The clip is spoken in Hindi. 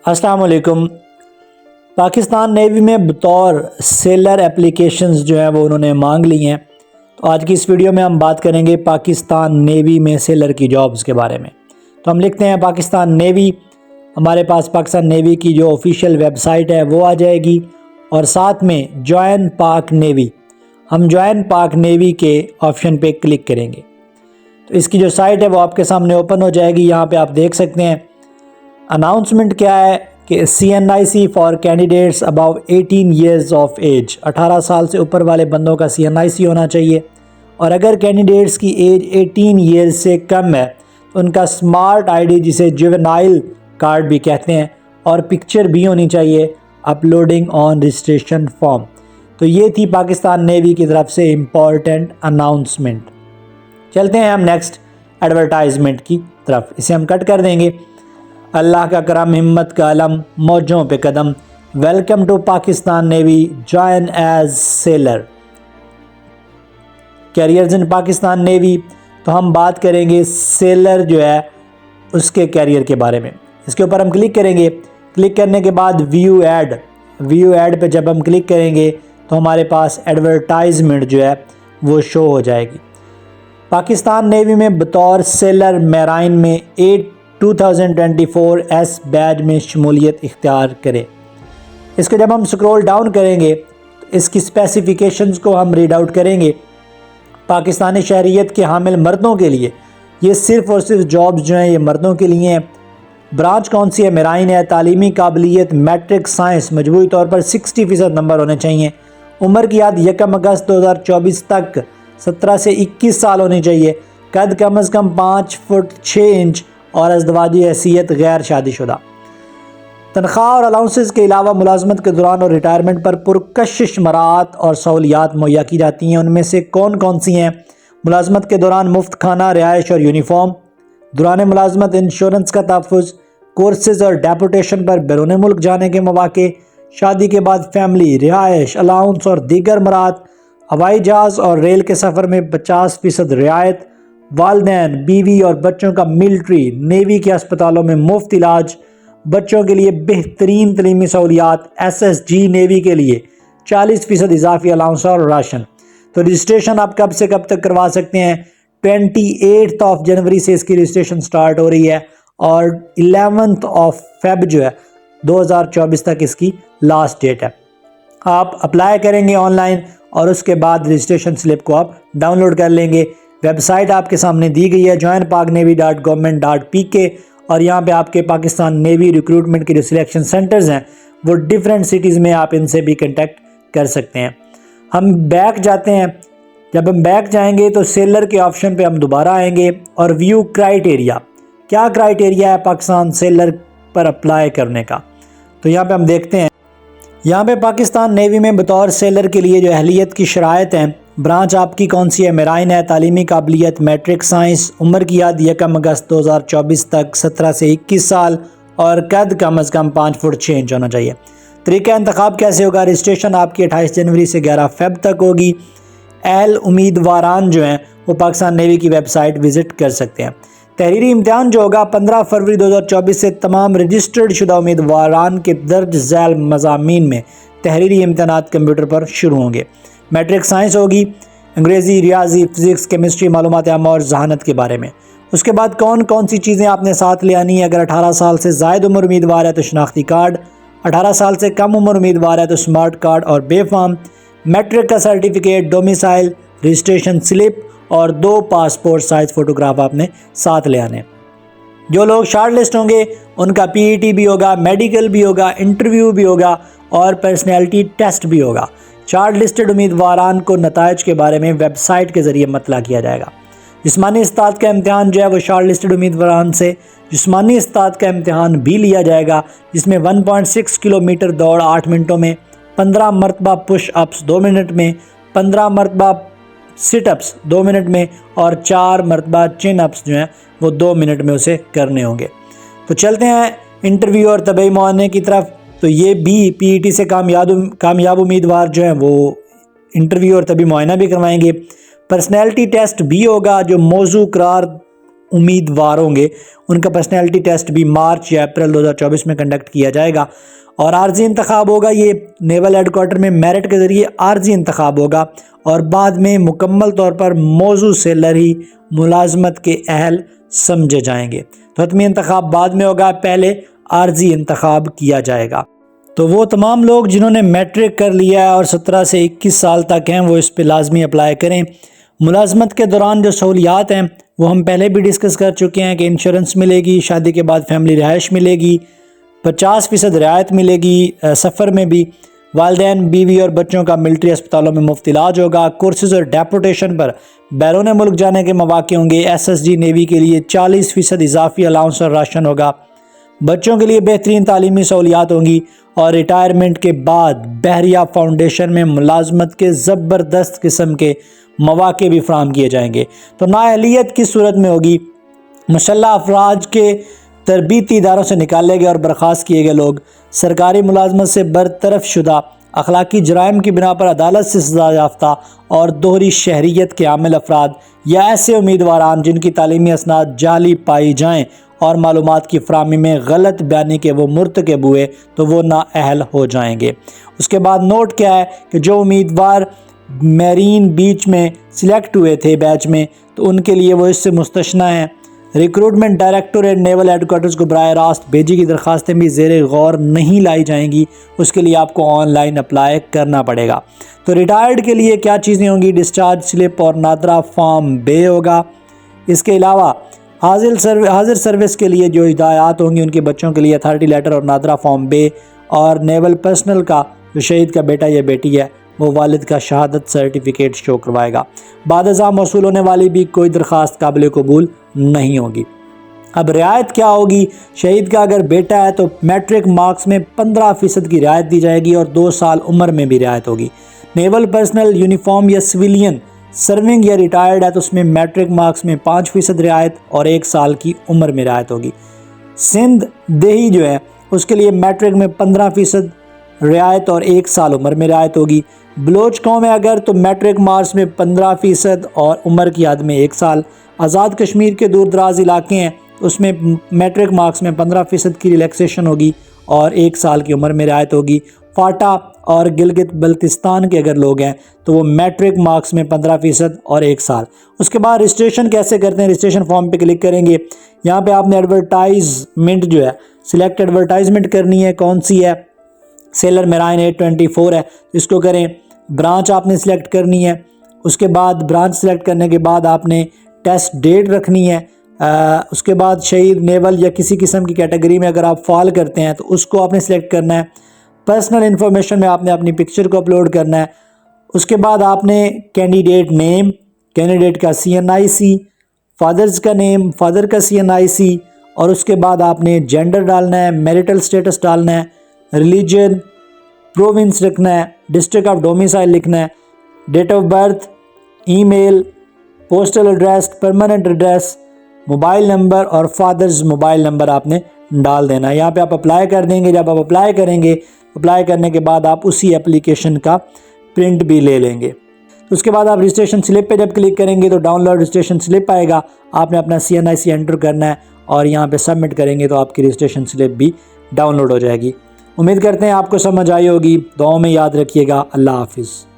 अस्सलाम वालेकुम। पाकिस्तान नेवी में बतौर सेलर एप्लीकेशंस जो हैं वो उन्होंने मांग ली हैं। तो आज की इस वीडियो में हम बात करेंगे पाकिस्तान नेवी में सेलर की जॉब्स के बारे में। तो हम लिखते हैं पाकिस्तान नेवी, हमारे पास पाकिस्तान नेवी की जो ऑफिशियल वेबसाइट है वो आ जाएगी और साथ में जॉइन पाक नेवी, हम जॉइन पाक नेवी के ऑप्शन पे क्लिक करेंगे तो इसकी जो साइट है वो आपके सामने ओपन हो जाएगी। यहाँ पे आप देख सकते हैं अनाउंसमेंट क्या है कि CNIC for candidates above 18 years of age, 18 साल से ऊपर वाले बंदों का CNIC होना चाहिए और अगर कैंडिडेट्स की एज 18 ईयर्स से कम है तो उनका स्मार्ट ID जिसे जुवेनाइल कार्ड भी कहते हैं और पिक्चर भी होनी चाहिए अपलोडिंग ऑन रजिस्ट्रेशन फॉर्म। तो ये थी पाकिस्तान नेवी की तरफ से इम्पॉर्टेंट अनाउंसमेंट। चलते हैं हम नेक्स्ट एडवर्टाइजमेंट की तरफ, इसे हम कट कर देंगे। अल्लाह का करम, हिम्मत का अलम, मौजों पे कदम, welcome to Pakistan navy, join as sailor, careers in Pakistan navy. तो हम बात करेंगे सेलर जो है उसके कैरियर के बारे में। इसके ऊपर हम क्लिक करेंगे, क्लिक करने के बाद व्यू ऐड पे जब हम क्लिक करेंगे तो हमारे पास एडवर्टाइजमेंट जो है वो शो हो जाएगी। पाकिस्तान नेवी में बतौर सेलर मैराइन में 2024 एस बैच में शमूलियत इख्तियार करें। इसको जब हम स्क्रॉल डाउन करेंगे तो इसकी स्पेसिफिकेशंस को हम रीड आउट करेंगे। पाकिस्तानी शहरियत के हामिल मर्दों के लिए ये सिर्फ़ और सिर्फ जॉब्स जो हैं ये मर्दों के लिए हैं। ब्रांच कौन सी है? मैराइन है। तालीमी काबिलियत मैट्रिक साइंस, मजबूरी तौर पर 60% नंबर होने चाहिए। उम्र की याद 1 अगस्त 2024 तक 17 से 21 साल होनी चाहिए। कद कम अज़ कम 5 फुट 6 इंच और अज़दवाजी हैसियत गैर शादीशुदा। तनख्वाह और अलाउंसेस के अलावा मुलाजमत के दौरान और रिटायरमेंट पर पुरकशिश मराहत और सहूलियात मुहैया की जाती हैं। उनमें से कौन कौन सी हैं? मुलाजमत के दौरान मुफ्त खाना, रिहाइश और यूनिफॉर्म, दौरान मुलाजमत इंश्योरेंस का तहफ़्फ़ुज़, कोर्सेज़ और डेपुटेशन पर बैरून मुल्क जाने के मौक़े, शादी के बाद फैमिली, रिहाइश, अलाउंस और दीगर मराहत, हवाई जहाज़ और रेल के सफ़र में 50% रियायत, वालिदैन, बीवी और बच्चों का मिलिट्री, नेवी के अस्पतालों में मुफ्त इलाज, बच्चों के लिए बेहतरीन तलीमी सहूलियात, SSG नेवी के लिए 40% इजाफी अलाउंस और राशन। तो रजिस्ट्रेशन आप कब से कब तक करवा सकते हैं? 28 जनवरी से इसकी रजिस्ट्रेशन स्टार्ट हो रही है और 11 फेब जो है 2024 तक इसकी लास्ट डेट है। आप अप्लाई करेंगे ऑनलाइन और उसके बाद रजिस्ट्रेशन स्लिप को आप डाउनलोड कर लेंगे। वेबसाइट आपके सामने दी गई है joinpaknavy.government.pk और यहाँ पे आपके पाकिस्तान नेवी रिक्रूटमेंट के जो सिलेक्शन सेंटर्स हैं वो डिफरेंट सिटीज़ में आप इनसे भी कांटेक्ट कर सकते हैं। हम बैक जाते हैं, जब हम बैक जाएंगे तो सेलर के ऑप्शन पे हम दोबारा आएंगे और व्यू क्राइटेरिया, क्या क्राइटेरिया है पाकिस्तान सेलर पर अप्लाई करने का, तो यहाँ पे हम देखते हैं। यहाँ पे पाकिस्तान नेवी में बतौर सेलर के लिए जो अहलियत की शराइत हैं, ब्रांच आपकी कौन सी है? मैराइन है। तालीमी काबिलियत मैट्रिक साइंस, उम्र की याद 1 अगस्त 2024 तक 17 से 21 साल और कद कम अज़ कम 5 फुट 6 इंच होना चाहिए। तरीका इंतखाब कैसे होगा? रजिस्ट्रेशन आपकी 28 जनवरी से 11 फेब तक होगी। उम्मीदवारान जो हैं वो पाकिस्तान नेवी की वेबसाइट विज़िट कर सकते हैं। तहरीरी इम्तिहान जो होगा 15 फरवरी 2024 से तमाम रजिस्टर्ड शुदा उम्मीदवारान के दर्ज झैल मज़ामीन में तहरीरी इम्तिहानात कंप्यूटर पर शुरू होंगे। मैट्रिक साइंस होगी, अंग्रेज़ी, रियाजी, फ़िज़िक्स, केमिस्ट्री, मालूमात आम और जहानत के बारे में। उसके बाद कौन कौन सी चीज़ें आपने साथ ले आनी है? अगर 18 साल से ज़ायद उम्र उम्मीदवार है तो शनाख्ती कार्ड, 18 साल से कम उम्र उम्मीदवार है तो स्मार्ट कार्ड और बेफाम, मैट्रिक का सर्टिफिकेट, डोमिसाइल, रजिस्ट्रेशन स्लिप और 2 पासपोर्ट साइज़ फ़ोटोग्राफ आपने साथ ले आने। जो लोग शार्ट लिस्ट होंगे उनका PET भी होगा, मेडिकल भी होगा, इंटरव्यू भी होगा और पर्सनैलिटी टेस्ट भी होगा। शार्ट लिस्टेड उम्मीदवारान को नताइज के बारे में वेबसाइट के ज़रिए मतला किया जाएगा। जिस्मानी इस्तात का इम्तिहान जो है वो शार्ट लिस्टेड उम्मीदवारान से जिस्मानी इस्तात का इम्तिहान भी लिया जाएगा, जिसमें 1.6 किलोमीटर दौड़ 8 मिनटों में, 15 मरतबा पुश अप्स 2 मिनट में, 15 मरतबा सिटअप्स 2 मिनट में और 4 मरतबा चिन अप्स जो हैं वो 2 मिनट में उसे करने होंगे। तो चलते हैं इंटरव्यू और तबई मुआयने की तरफ। तो ये भी PET से कामयाब उम्मीदवार जो हैं वो इंटरव्यू और तबी मुआयना भी करवाएंगे। पर्सनैलिटी टेस्ट भी होगा जो मौजू करार उम्मीदवार होंगे उनका पर्सनैलिटी टेस्ट भी मार्च या अप्रैल 2024 में कंडक्ट किया जाएगा। और आर्जी इंतखाब होगा, ये नेवल हेडक्वार्टर में मेरिट के ज़रिए आर्जी इंतखाब होगा और बाद में मुकम्मल तौर पर मौजूद सेलर ही मुलाजमत के अहल समझे जाएंगे। तो हतमी इंतखाब बाद में होगा, पहले आर्जी इंतखाब किया जाएगा। तो वो तमाम लोग जिन्होंने मैट्रिक कर लिया है और 17 से 21 साल तक हैं वो इस पे लाजमी अप्लाई करें। मुलाजमत के दौरान जो सहूलियात हैं वो हम पहले भी डिस्कस कर चुके हैं कि इंश्योरेंस मिलेगी, शादी के बाद फैमिली रिहाइश मिलेगी, 50% रियायत मिलेगी सफ़र में भी, वालिदैन बीवी और बच्चों का मिलिट्री अस्पतालों में मुफ्त इलाज होगा, कोर्सेज़ और डेपुटेशन पर बैरून मुल्क जाने के मौके होंगे, SSG नेवी के लिए 40% इजाफी अलाउंस और राशन होगा, बच्चों के लिए बेहतरीन तालीमी सहूलियात होंगी और रिटायरमेंट के बाद बहरिया फाउंडेशन में मुलाजमत के ज़बरदस्त किस्म के मौके भी फराहम किए जाएंगे। तो नाअहलियत की सूरत में होगी, मुसल्लह अफराज के तरबीती इदारों से निकाले गए और बर्खास्त किए गए लोग, सरकारी मुलाजमत से बरतरफ शुदा, अखलाकी जराइम की बिना पर अदालत से सजा याफ्ता और दोहरी शहरियत के आमिल अफराद या ऐसे उम्मीदवारान जिनकी तालीमी असनाद जाली पाई जाएँ और मालूमात की फराहमी में गलत बयानी के वो मुर्तकब हुए तो वो नाअहल हो जाएंगे। उसके बाद नोट क्या है कि जो उम्मीदवार मेरीन बीच में सिलेक्ट हुए थे बैच में तो उनके लिए वो इससे मुस्तस्ना है। रिक्रूटमेंट डायरेक्टोरेट नेवल हेडक्वार्टर्स को बराह रास्त भेजी की दरखास्तें भी ज़ेर गौर नहीं लाई जाएंगी, उसके लिए आपको ऑनलाइन अप्लाई करना पड़ेगा। तो रिटायर्ड के लिए क्या चीज़ें होंगी, डिस्चार्ज स्लिप और नादरा फॉर्म बे होगा। इसके अलावा हाजिर सर्विस के लिए जो हिदायत होंगी उनके बच्चों के लिए अथॉरिटी लेटर और नादरा फॉर्म बे, और नेवल पर्सनल का जो शहीद का बेटा या बेटी है वो वालिद का शहादत सर्टिफिकेट शो करवाएगा। बाद अज़ां मौसूल होने वाली भी कोई दरख्वास्त काबिल कबूल नहीं होगी। अब रियायत क्या होगी, शहीद का अगर बेटा है तो मैट्रिक मार्क्स में 15% की रियायत दी जाएगी और 2 साल उम्र में भी रियायत होगी। नेवल पर्सनल यूनिफॉर्म या सिविलियन सर्विंग या रिटायर्ड है तो उसमें मैट्रिक मार्क्स में 5% रियायत और 1 साल की उम्र में रियायत होगी। सिंध देही जो है उसके लिए मैट्रिक में 15% रियायत और 1 साल उम्र में रियायत होगी। बलोच कौम है अगर तो मैट्रिक मार्क्स में 15% और उम्र की हद में 1 साल। आज़ाद कश्मीर के दूर दराज इलाके हैं उसमें मैट्रिक मार्क्स में 15% की रिलैक्सेशन होगी और 1 साल की उम्र में रियायत होगी। फाटा और गिलगित बल्तिस्तान के अगर लोग हैं तो वो मैट्रिक मार्क्स में 15% और 1 साल। उसके बाद रजिस्ट्रेशन कैसे करते हैं, रजिस्ट्रेशन फॉर्म पे क्लिक करेंगे। यहाँ पे आपने एडवर्टाइजमेंट जो है सिलेक्ट एडवर्टाइजमेंट करनी है, कौन सी है, सेलर मेराइन 824 है, इसको करें। ब्रांच आपने सिलेक्ट करनी है। उसके बाद ब्रांच सेलेक्ट करने के बाद आपने टेस्ट डेट रखनी है। उसके बाद शहीद नेवल या किसी किस्म की कैटेगरी में अगर आप फॉल करते हैं तो उसको आपने सेलेक्ट करना है। पर्सनल इन्फॉर्मेशन में आपने अपनी पिक्चर को अपलोड करना है। उसके बाद आपने कैंडिडेट नेम, कैंडिडेट का CNIC, फादर्स का नेम, फादर का CNIC, और उसके बाद आपने जेंडर डालना है, मैरिटल स्टेटस डालना है, रिलीजन, प्रोविंस रखना है, डिस्ट्रिक्ट ऑफ डोमिसाइल लिखना है, date of birth, email, postal address, permanent address, mobile number और फादर्स मोबाइल नंबर आपने डाल देना है। यहाँ पे आप अप्लाई कर देंगे। जब आप अप्लाई करेंगे, अप्लाई करने के बाद आप उसी एप्लीकेशन का प्रिंट भी ले लेंगे। तो उसके बाद आप रजिस्ट्रेशन स्लिप पे जब क्लिक करेंगे तो डाउनलोड रजिस्ट्रेशन स्लिप आएगा। आपने अपना CNIC एंटर करना है और यहाँ पे सबमिट करेंगे तो आपकी रजिस्ट्रेशन स्लिप भी डाउनलोड हो जाएगी। उम्मीद करते हैं आपको समझ आई होगी। दुआओं में याद रखिएगा। अल्लाह हाफिज़।